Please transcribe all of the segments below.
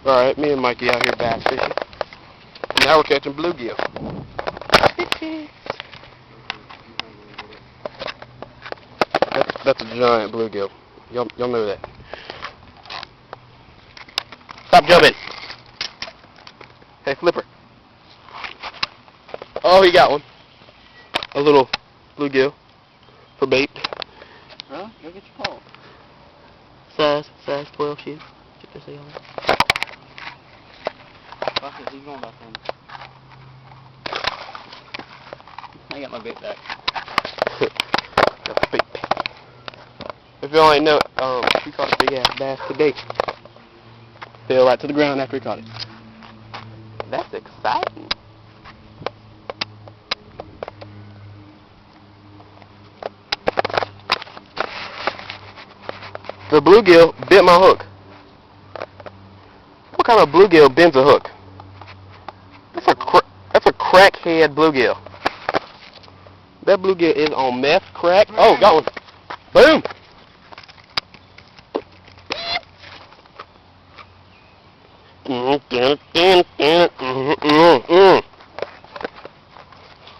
Alright, me and Mikey out here bass fishing. Now we're catching bluegill. That's a giant bluegill. Y'all know that. Stop jumping. Hey, flipper. Oh, he got one. A little bluegill for bait. Well, go get your pole. Size 12 shoot. Check this out. Watch this, he's going back in. I got my bait back. Got the bait. If y'all ain't know, we caught a big ass bass today. Fell right to the ground after we caught it. That's exciting. The bluegill bit my hook. What kind of bluegill bends a hook? That's a crackhead bluegill. That bluegill is on meth crack. Oh, got one. Boom.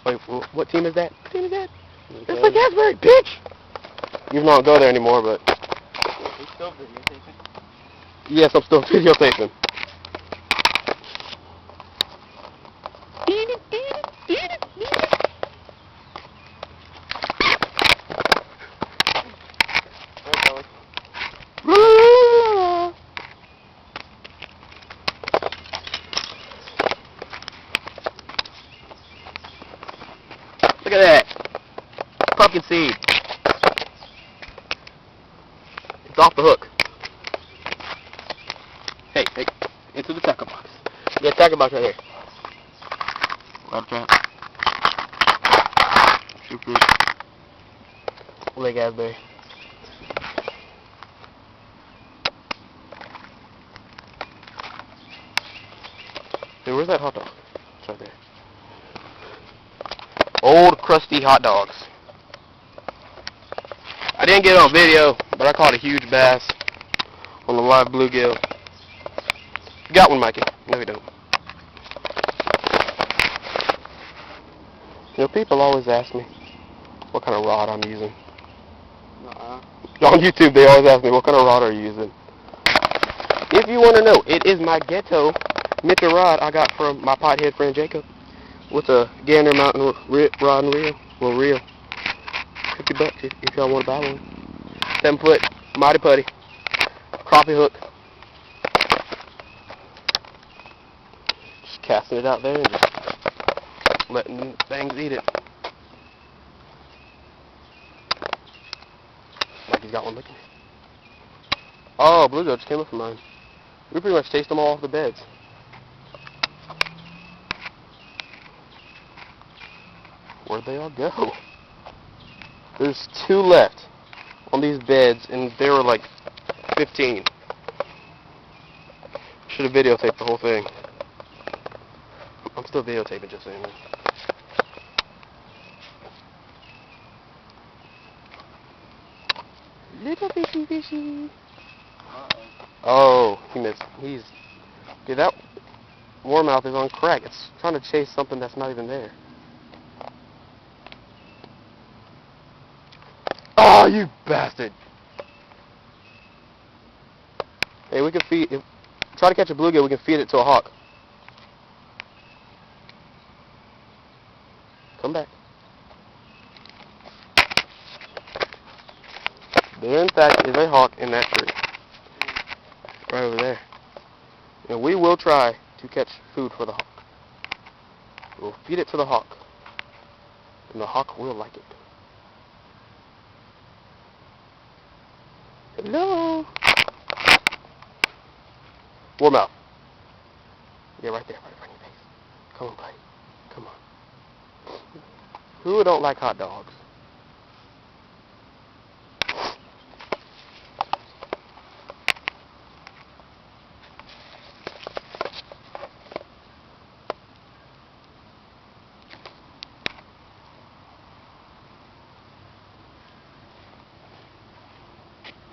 Wait, what team is that? What team is that? That's like Asbury, bitch! You don't go there anymore, but... He's still videotaping? Yes, I'm still videotaping. Look at that. Pumpkin seed. It's off the hook. Hey, into the tackle box. Yeah, tackle box right here. Grab trap. Shoot fruit. Lake Asbury. Hey, where's that hot dog? It's right there. Old crusty hot dogs. I didn't get it on video, but I caught a huge bass on the live bluegill. You got one, Mikey? No, you don't. You know, people always ask me what kind of rod I'm using. On YouTube, they always ask me, what kind of rod are you using? If you want to know, it is my ghetto Mitchell rod I got from my pothead friend Jacob. With a Gander Mountain rod and reel. Well, reel. $50 if y'all want to buy one. 7-foot, mighty putty, crappie hook. Just casting it out there and just letting things eat it. Like he's got one looking. Oh, bluegill just came up from mine. We pretty much chased them all off the beds. Where'd they all go? There's 2 left on these beds, and there were like 15. Should have videotaped the whole thing. I'm still videotaping, just saying that. Little fishy fishy. Oh, he missed. Okay, that warmouth is on crack. It's trying to chase something that's not even there. Oh, you bastard! Hey, we can try to catch a bluegill, we can feed it to a hawk. Come back. There, in fact, is a hawk in that tree. Right over there. And we will try to catch food for the hawk. We'll feed it to the hawk. And the hawk will like it. Hello? Warmouth. Yeah, right there, right in your face. Come on, buddy. Come on. Who don't like hot dogs?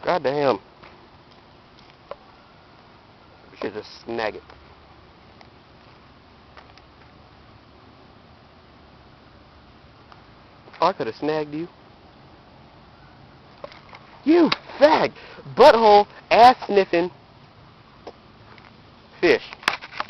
God damn. Should just snag it. Oh, I could have snagged you. You fag! Butthole, ass sniffing fish.